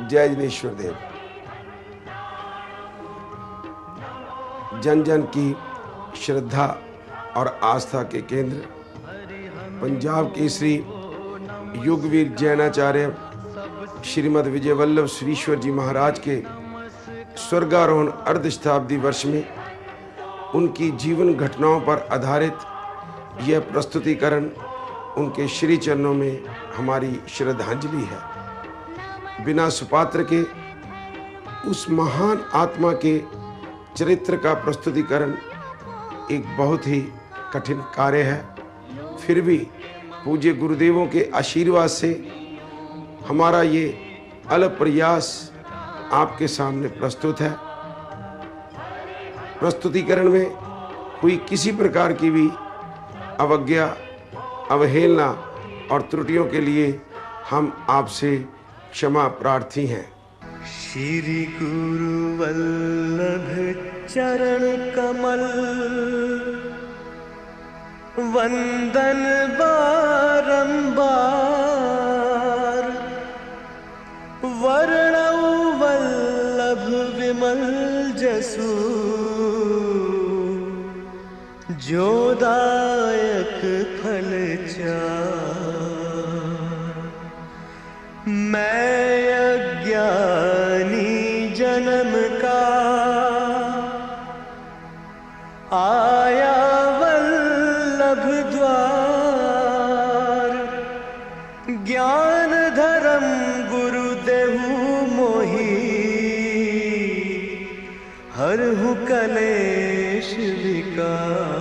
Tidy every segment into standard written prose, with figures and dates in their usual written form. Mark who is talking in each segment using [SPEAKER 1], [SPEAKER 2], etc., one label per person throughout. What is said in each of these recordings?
[SPEAKER 1] जय जिनेश्वर देव। जन जन की श्रद्धा और आस्था के केंद्र पंजाब केसरी युगवीर जैनाचार्य श्रीमद विजय वल्लभ श्रीश्वर जी महाराज के स्वर्गारोहण अर्धशताब्दी वर्ष में उनकी जीवन घटनाओं पर आधारित यह प्रस्तुतिकरण उनके श्री चरणों में हमारी श्रद्धांजलि है। बिना सुपात्र के उस महान आत्मा के चरित्र का प्रस्तुतिकरण एक बहुत ही कठिन कार्य है। फिर भी पूज्य गुरुदेवों के आशीर्वाद से हमारा ये अल्प प्रयास आपके सामने प्रस्तुत है। प्रस्तुतिकरण में हुई किसी प्रकार की भी अवज्ञा, अवहेलना और त्रुटियों के लिए हम आपसे क्षमा प्रार्थी हैं।
[SPEAKER 2] श्री गुरु वल्लभ चरण कमल वंदन बारंबार, वर्णौ वल्लभ विमल जसु, जोदायक फल चार। मैं अज्ञानी जन्म का आया वल्लभ द्वार, ज्ञान धर्म गुरुदेहु मोहि, हरहु कलेश विकार।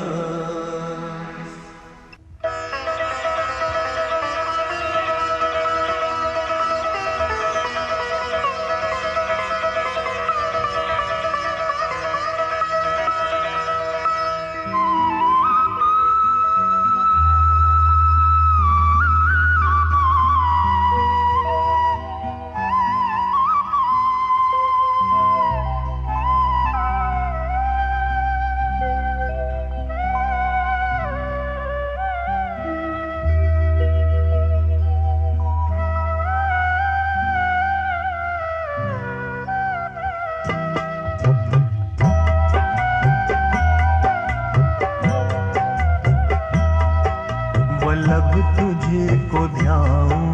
[SPEAKER 2] वल्लभ तुझको ध्याऊं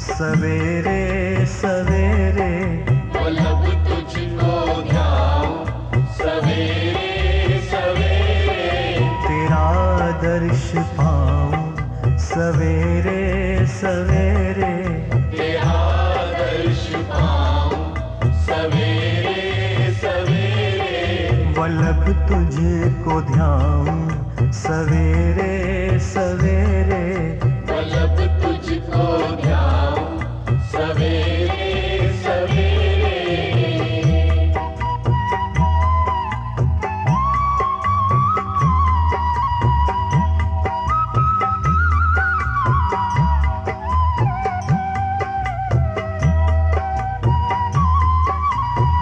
[SPEAKER 2] सवेरे सवेरे,
[SPEAKER 3] वल्लभ तुझको ध्याऊं सवेरे सवेरे,
[SPEAKER 2] तेरा दर्श पाऊं सवेरे सवेरे,
[SPEAKER 3] तेरा दर्श पाऊं सवेरे सवेरे।
[SPEAKER 2] वल्लभ तुझको ध्याऊं सवेरे सवेरे,
[SPEAKER 3] वल्लभ तुझको ध्याऊं सवेरे सवेरे।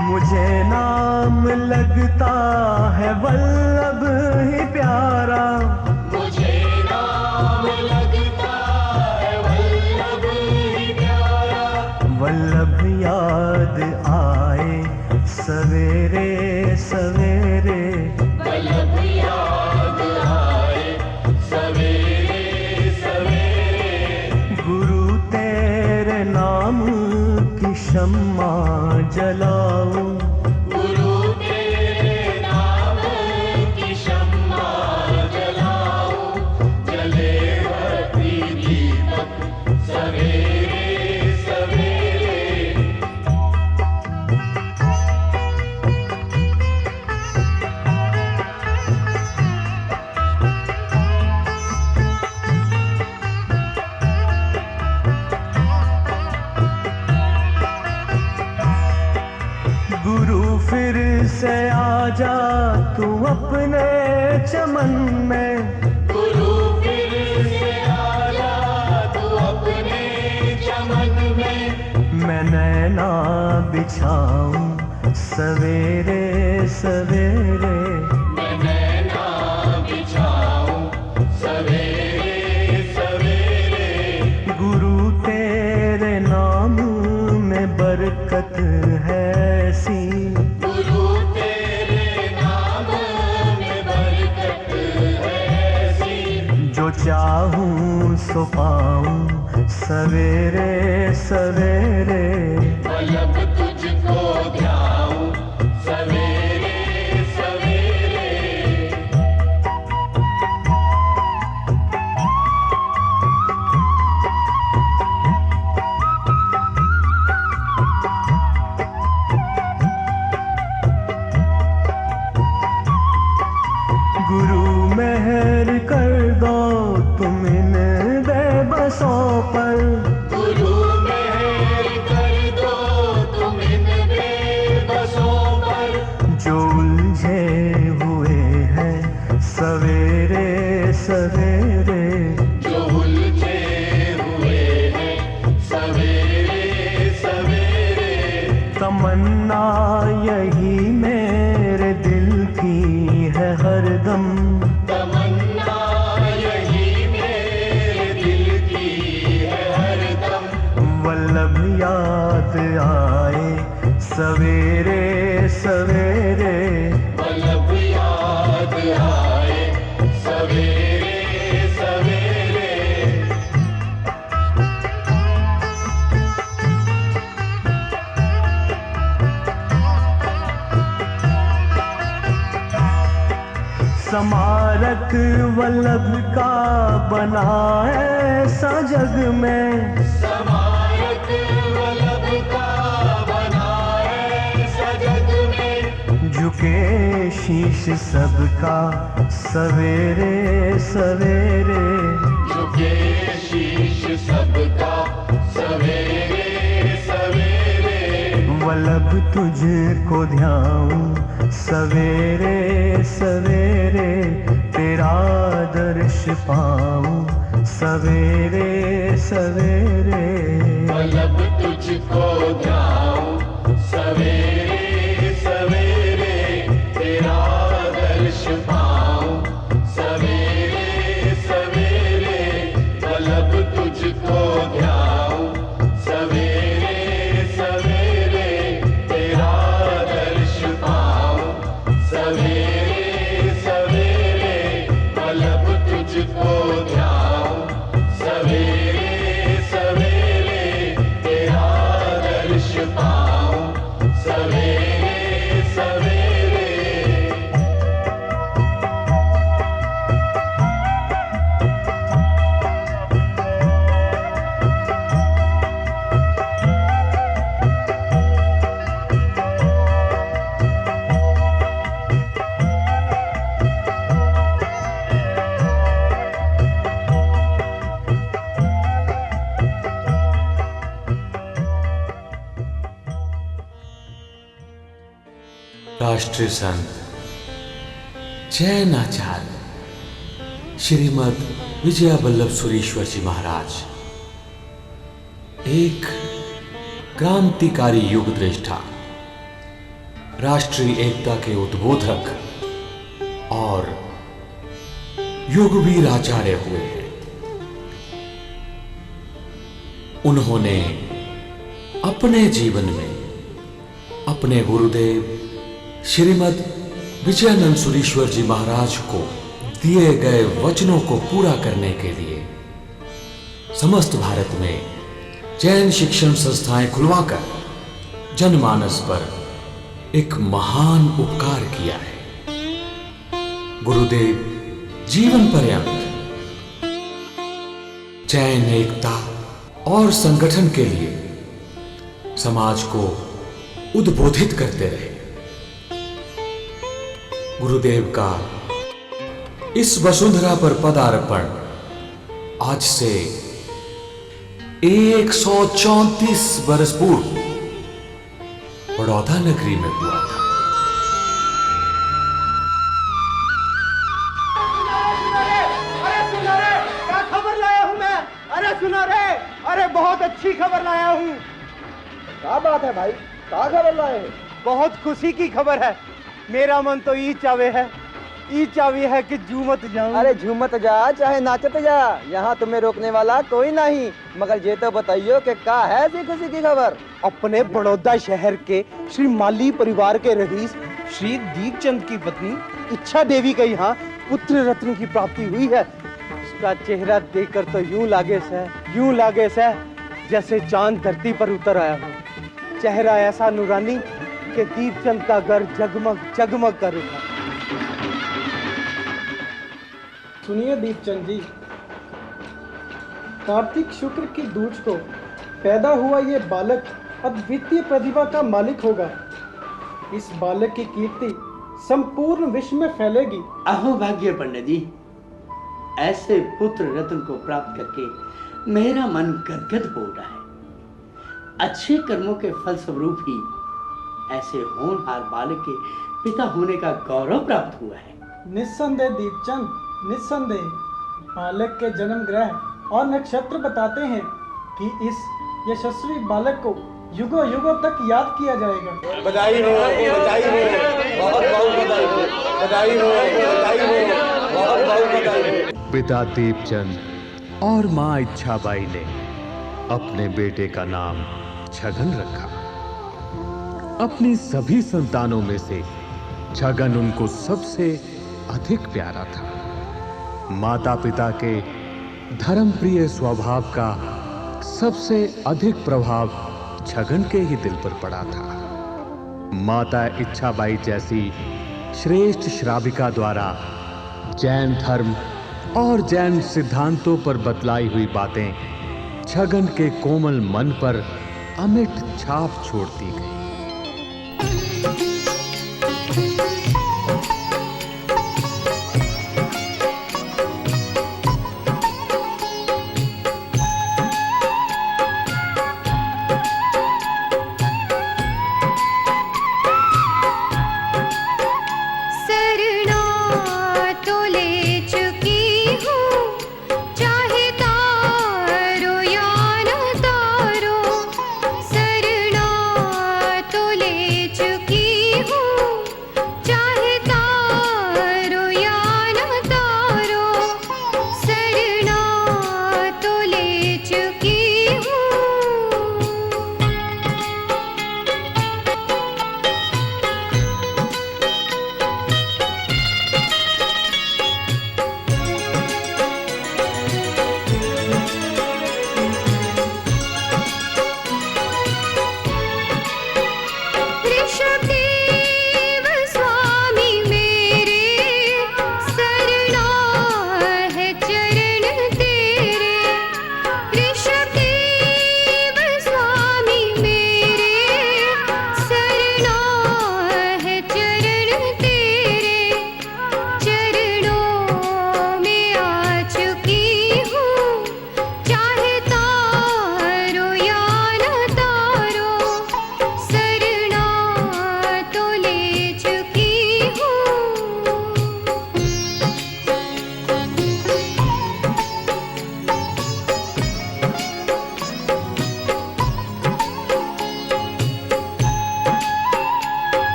[SPEAKER 2] मुझे नाम लगता है वल्लभ ही प्यारा,
[SPEAKER 3] मुझे नाम लगता है वल्लभ ही प्यारा,
[SPEAKER 2] वल्लभ याद आए सवेरे सवेरे,
[SPEAKER 3] वल्लभ याद आए सवेरे सवेरे।
[SPEAKER 2] गुरु तेरे नाम की शम्मा जलाऊं,
[SPEAKER 3] गुरु तेरे नाम की शम्मा जलाऊं, जले भक्ति दीपक सवेरे सवेरे।
[SPEAKER 2] गुरु फिर से आजा तू अपने चमन में,
[SPEAKER 3] गुरु फिर से आजा तू अपने चमन में,
[SPEAKER 2] मैं नैना बिछाऊं सवेरे सवेरे,
[SPEAKER 3] मैं नैना बिछाऊं सवेरे सवेरे।
[SPEAKER 2] गुरु तेरे नाम में बरकत जो चाहूं सो पाऊं सवेरे सवेरे।
[SPEAKER 3] वल्लभ तुझको ध्याऊं सवेरे सवेरे।
[SPEAKER 2] गुरु मेहर कर दो तुम इन बेबसों पर।
[SPEAKER 3] गुरु मेहर कर दो तुम इन बेबसों पर।
[SPEAKER 2] जो उलझे हुए हैं सवेरे सवेरे।
[SPEAKER 3] जो उलझे हुए हैं सवेरे सवेरे।
[SPEAKER 2] तमन्ना यही मेरे दिल की है हरदम।
[SPEAKER 3] तमन्ना यही मेरे दिल की है हरदम।
[SPEAKER 2] वल्लभ याद आए सवेरे सवेरे।
[SPEAKER 3] वल्लभ याद आए सवेरे सवेरे।
[SPEAKER 2] स्मारक वल्लभ का बना ऐसा जग में।
[SPEAKER 3] स्मारक वल्लभ का बना ऐसा जग में।
[SPEAKER 2] झुके शीश सबका सवेरे सवेरे।
[SPEAKER 3] झुके शीश सबका सवेरे सवेरे।
[SPEAKER 2] वल्लभ तुझको ध्याऊं सवेरे सवेरे। तेरा दर्श पाऊं सवेरे सवेरे।
[SPEAKER 3] वल्लभ तुझको ध्याऊं सवेरे सवेरे। तेरा दर्श पाऊं सवेरे सवेरे। वल्लभ तुझको ध्याऊं सवेरे सवेरे। तेरा दर्श पाऊं सवेरे सवेरे। वल्लभ तुझको ध्याऊं सवेरे सवेरे। तेरा दर्श पाऊं सवेरे सवेरे।
[SPEAKER 4] राष्ट्रीय संत जैन आचार्य श्रीमद विजया वल्लभ सुरीश्वर जी महाराज एक क्रांतिकारी युग दृष्टा, राष्ट्रीय एकता के उद्बोधक और युगवीर आचार्य हुए हैं। उन्होंने अपने जीवन में अपने गुरुदेव श्रीमद विजयानंद सुरीश्वर जी महाराज को दिए गए वचनों को पूरा करने के लिए समस्त भारत में जैन शिक्षण संस्थाएं खुलवाकर जनमानस पर एक महान उपकार किया है। गुरुदेव जीवन पर्यंत जैन एकता और संगठन के लिए समाज को उद्बोधित करते रहे। गुरुदेव का इस वसुंधरा पर पदार्पण आज से 134 वर्ष पूर्व बड़ौदा नगरी में हुआ था।
[SPEAKER 5] क्या खबर लाया हूँ मैं? अरे सुनो रे, अरे बहुत अच्छी खबर लाया हूँ। क्या बात है भाई, क्या खबर लाए हैं? बहुत खुशी की खबर है। मेरा मन तो ई चावे है कि झूमत जाऊं।
[SPEAKER 6] अरे झूमत जा चाहे नाचत जा, यहाँ तुम्हें रोकने वाला कोई नहीं। मगर ये तो बताइयो कि क्या है ऐसी खुशी की खबर?
[SPEAKER 5] अपने बड़ौदा शहर के श्री माली परिवार के रईस श्री दीपचंद की पत्नी इच्छा देवी का यहाँ पुत्र रत्न की प्राप्ति हुई है। उसका चेहरा देखकर तो यूं लागे से जैसे चांद धरती पर उतर आया हो। चेहरा ऐसा नूरानी कि दीपचंद का घर जगमग जगमग कर उठा।
[SPEAKER 7] सुनिए दीपचंद जी, कार्तिक शुक्र की दूज को पैदा हुआ ये बालक अद्वितीय प्रतिभा का मालिक होगा। इस बालक की कीर्ति संपूर्ण विश्व में फैलेगी।
[SPEAKER 8] अहो भाग्य पंडित जी, ऐसे पुत्र रत्न को प्राप्त करके मेरा मन गदगद हो रहा है। अच्छे कर्मों के फल स्वरूप ही ऐसे होनहार बालक के पिता होने का गौरव प्राप्त हुआ है।
[SPEAKER 7] निस्संदेह दीपचंद, निस्संदेह। बालक के जन्म ग्रह और नक्षत्र बताते हैं कि इस यशस्वी बालक को युगों युगों तक याद किया जाएगा।
[SPEAKER 3] बधाई हो, बधाई हो, बहुत बहुत बधाई हो, बधाई हो, बधाई हो, बहुत बहुत बधाई हो।
[SPEAKER 9] पिता दीपचंद और मां इच्छाबाई ने अपने बेटे का नाम छगन रखा। अपनी सभी संतानों में से छगन उनको सबसे अधिक प्यारा था। माता पिता के धर्मप्रिय स्वभाव का सबसे अधिक प्रभाव छगन के ही दिल पर पड़ा था। माता इच्छाबाई जैसी श्रेष्ठ श्राविका द्वारा जैन धर्म और जैन सिद्धांतों पर बतलाई हुई बातें छगन के कोमल मन पर अमिट छाप छोड़ती गई।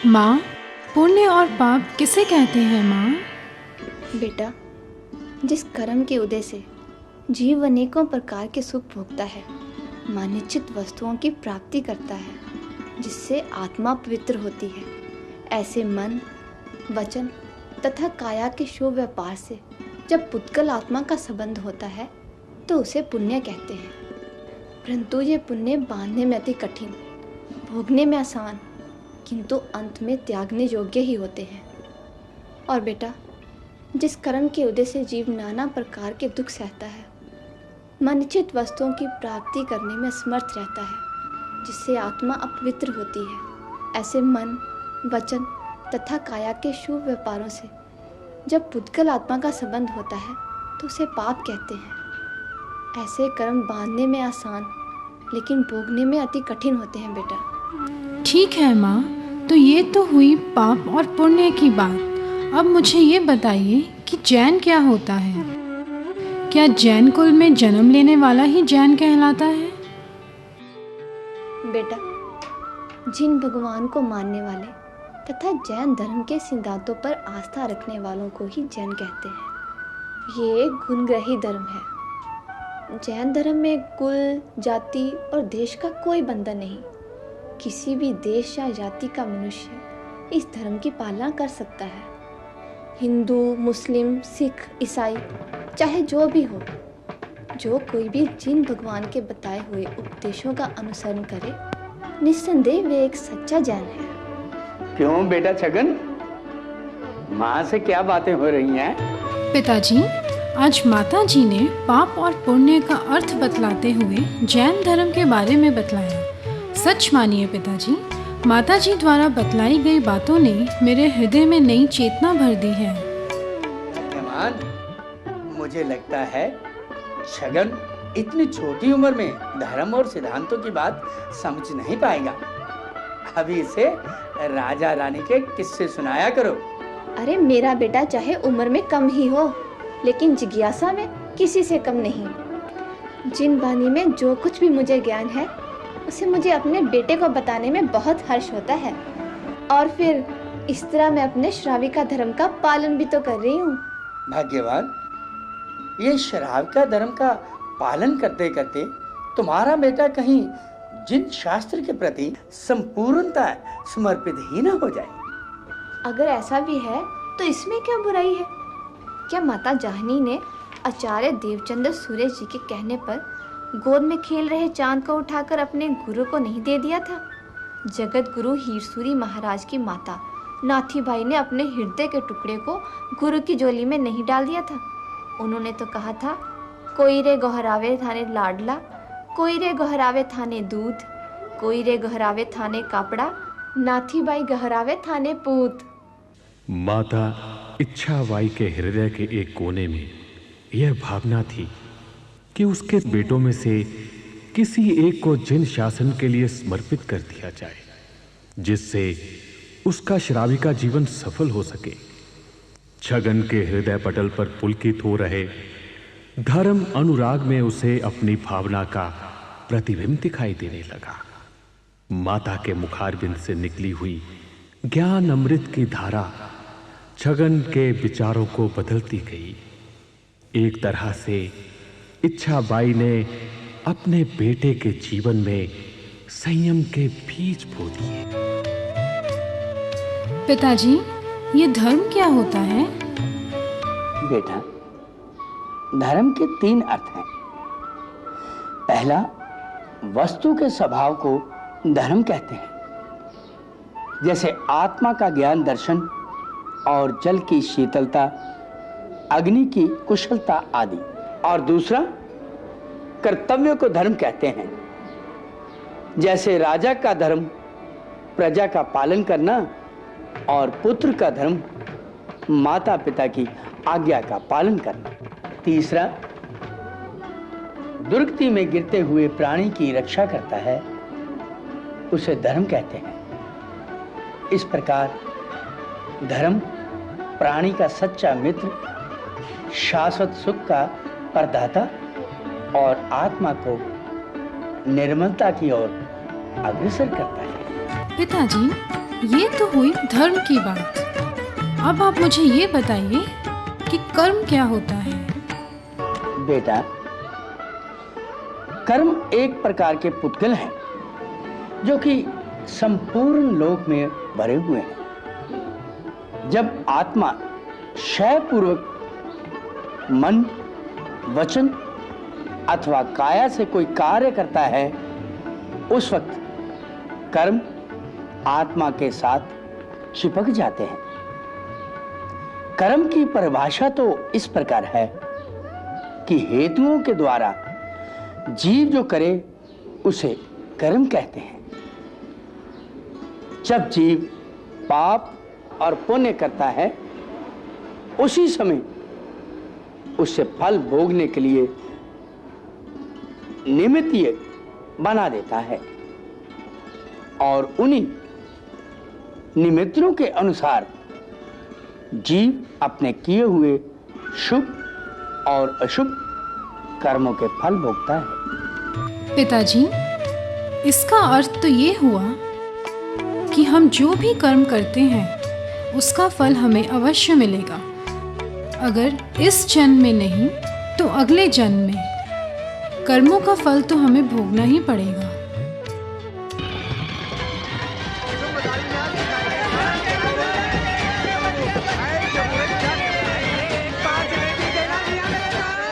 [SPEAKER 10] माँ, पुण्य और पाप किसे कहते हैं माँ?
[SPEAKER 11] बेटा, जिस कर्म के उदय से जीव अनेकों प्रकार के सुख भोगता है, मानिचित वस्तुओं की प्राप्ति करता है, जिससे आत्मा पवित्र होती है, ऐसे मन, वचन तथा काया के शुभ व्यापार से जब पुद्गल आत्मा का संबंध होता है तो उसे पुण्य कहते हैं। परंतु ये पुण्य बांधने में अति कठिन, भोगने में आसान, किंतु अंत में त्यागने योग्य ही होते हैं। और बेटा, जिस कर्म के उदय से जीव नाना प्रकार के दुख सहता है, मनचित वस्तुओं की प्राप्ति करने में असमर्थ रहता है, जिससे आत्मा अपवित्र होती है, ऐसे मन, वचन तथा काया के शुभ व्यापारों से जब पुद्गल आत्मा का संबंध होता है तो उसे पाप कहते हैं। ऐसे कर्म बांधने में आसान लेकिन भोगने में अति कठिन होते हैं बेटा।
[SPEAKER 10] ठीक है माँ, तो ये तो हुई पाप और पुण्य की बात। अब मुझे ये बताइए कि जैन क्या होता है? क्या जैन कुल में जन्म लेने वाला ही जैन कहलाता है?
[SPEAKER 11] बेटा, जिन भगवान को मानने वाले तथा जैन धर्म के सिद्धांतों पर आस्था रखने वालों को ही जैन कहते हैं। ये एक गुणग्राही धर्म है। जैन धर्म में कुल, जाति और देश का कोई बंधन नहीं। किसी भी देश या जाति का मनुष्य इस धर्म की पालना कर सकता है। हिंदू, मुस्लिम, सिख, ईसाई, चाहे जो भी हो, जो कोई भी जिन भगवान के बताए हुए उपदेशों का अनुसरण करे, निस्संदेह वे एक सच्चा जैन है।
[SPEAKER 8] क्यों बेटा छगन, माँ से क्या बातें हो रही हैं?
[SPEAKER 10] पिताजी, आज माता जी ने पाप और पुण्य का अर्थ बतलाते हुए जैन धर्म के बारे में बतलाया। सच मानिए पिताजी, माता जी द्वारा बतलाई गई बातों ने मेरे हृदय में नई चेतना भर दी है।
[SPEAKER 8] मुझे लगता है छगन इतनी छोटी उम्र में धर्म और सिद्धांतों की बात समझ नहीं पाएगा। अभी इसे राजा रानी के किस्से सुनाया करो।
[SPEAKER 11] अरे मेरा बेटा चाहे उम्र में कम ही हो, लेकिन जिज्ञासा में किसी से कम नहीं। जिन वाणी में जो कुछ भी मुझे ज्ञान है, उसे मुझे अपने बेटे को बताने में बहुत हर्ष होता है। और फिर इस तरह मैं अपने श्राविका धर्म का पालन भी तो कर रही हूँ।
[SPEAKER 8] भाग्यवान, ये श्राविका धर्म का पालन करते करते तुम्हारा बेटा कहीं जिन शास्त्र के प्रति संपूर्णता समर्पित ही न हो जाए।
[SPEAKER 11] अगर ऐसा भी है तो इसमें क्या बुराई है? क्या माता जाहनी ने आचार्य देवचंद्र सूर्य जी के कहने पर गोद में खेल रहे चांद को उठाकर अपने गुरु को नहीं दे दिया था? जगत गुरु हीरसूरी महाराज की माता नाथीबाई ने अपने हृदय के टुकड़े को गुरु की झोली में नहीं डाल दिया था? उन्होंने तो कहा था, कोई रे गोहरावे थाने लाडला, कोई रे गोहरावे थाने दूध, कोई रे गोहरावे थाने कापड़ा, नाथीबाई गहरावे थाने पूत।
[SPEAKER 9] माता इच्छाबाई के हृदय के एक कोने में यह भावना थी कि उसके बेटों में से किसी एक को जिन शासन के लिए समर्पित कर दिया जाए, जिससे उसका श्राविका जीवन सफल हो सके। छगन के हृदय पटल पर पुलकित हो रहे धर्म अनुराग में उसे अपनी भावना का प्रतिबिंब दिखाई देने लगा। माता के मुखारबिंद से निकली हुई ज्ञान अमृत की धारा छगन के विचारों को बदलती गई। एक तरह से इच्छाबाई ने अपने बेटे के जीवन में संयम के बीज बो दिए।
[SPEAKER 10] पिताजी, ये धर्म क्या होता है?
[SPEAKER 8] बेटा, धर्म के 3 अर्थ हैं। पहला, वस्तु के स्वभाव को धर्म कहते हैं, जैसे आत्मा का ज्ञान दर्शन और जल की शीतलता, अग्नि की कुशलता आदि। और दूसरा, कर्तव्य को धर्म कहते हैं, जैसे राजा का धर्म प्रजा का पालन करना और पुत्र का धर्म माता पिता की आज्ञा का पालन करना। तीसरा, दुर्गति में गिरते हुए प्राणी की रक्षा करता है, उसे धर्म कहते हैं। इस प्रकार धर्म प्राणी का सच्चा मित्र, शाश्वत सुख का प्रदाता और आत्मा को निर्मलता की ओर अग्रसर करता है।
[SPEAKER 10] पिताजी, ये तो हुई धर्म की बात। अब आप मुझे ये बताइए कि कर्म क्या होता है?
[SPEAKER 8] बेटा, कर्म एक प्रकार के पुतगल हैं जो कि संपूर्ण लोक में भरे हुए हैं। जब आत्मा क्षयपूर्वक मन, वचन अथवा काया से कोई कार्य करता है, उस वक्त कर्म आत्मा के साथ चिपक जाते हैं। कर्म की परिभाषा तो इस प्रकार है कि हेतुओं के द्वारा जीव जो करे उसे कर्म कहते हैं। जब जीव पाप और पुण्य करता है, उसी समय उससे फल भोगने के लिए निमित्तीय बना देता है और उन्हीं निमित्तों के अनुसार जीव अपने किए हुए शुभ और अशुभ कर्मों के फल भोगता है।
[SPEAKER 10] पिताजी, इसका अर्थ तो ये हुआ कि हम जो भी कर्म करते हैं उसका फल हमें अवश्य मिलेगा। अगर इस जन्म में नहीं तो अगले जन्म में कर्मों का फल तो हमें भोगना ही पड़ेगा।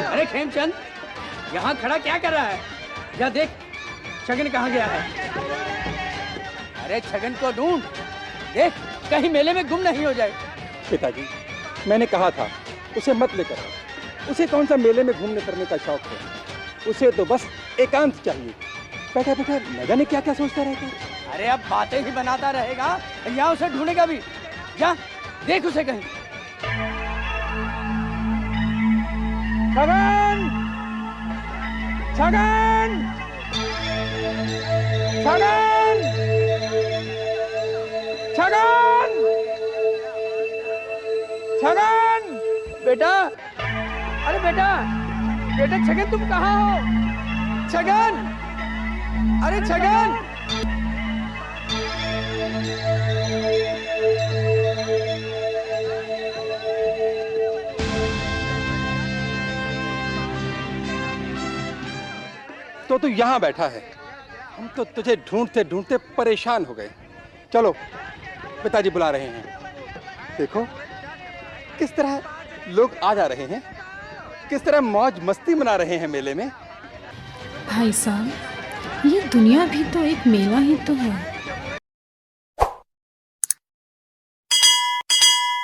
[SPEAKER 8] अरे खेमचंद, यहाँ खड़ा क्या कर रहा है? या देख छगन कहाँ गया है। अरे छगन को ढूंढ, देख कहीं मेले में गुम नहीं हो जाए।
[SPEAKER 12] पिताजी, मैंने कहा था उसे मत लेकर आओ। उसे कौन सा मेले में घूमने फिरने का शौक है। उसे तो बस एकांत चाहिए। बैठा बैठा न जाने क्या क्या सोचता रहता है।
[SPEAKER 8] अरे अब बातें ही बनाता रहेगा, यहाँ उसे ढूंढेगा भी। जा देख उसे कहीं।
[SPEAKER 5] छगन! छगन! छगन! छगन! छगन!
[SPEAKER 8] बेटा, अरे बेटा, बेटा छगन तुम कहाँ हो? छगन! अरे छगन!
[SPEAKER 12] तो तू यहाँ बैठा है। हम तो तुझे ढूंढते ढूंढते परेशान हो गए। चलो, पिताजी बुला रहे हैं। देखो किस तरह लोग आ जा रहे हैं, किस तरह मौज मस्ती मना रहे हैं मेले में।
[SPEAKER 10] भाई साहब, ये दुनिया भी तो एक मेला ही तो है।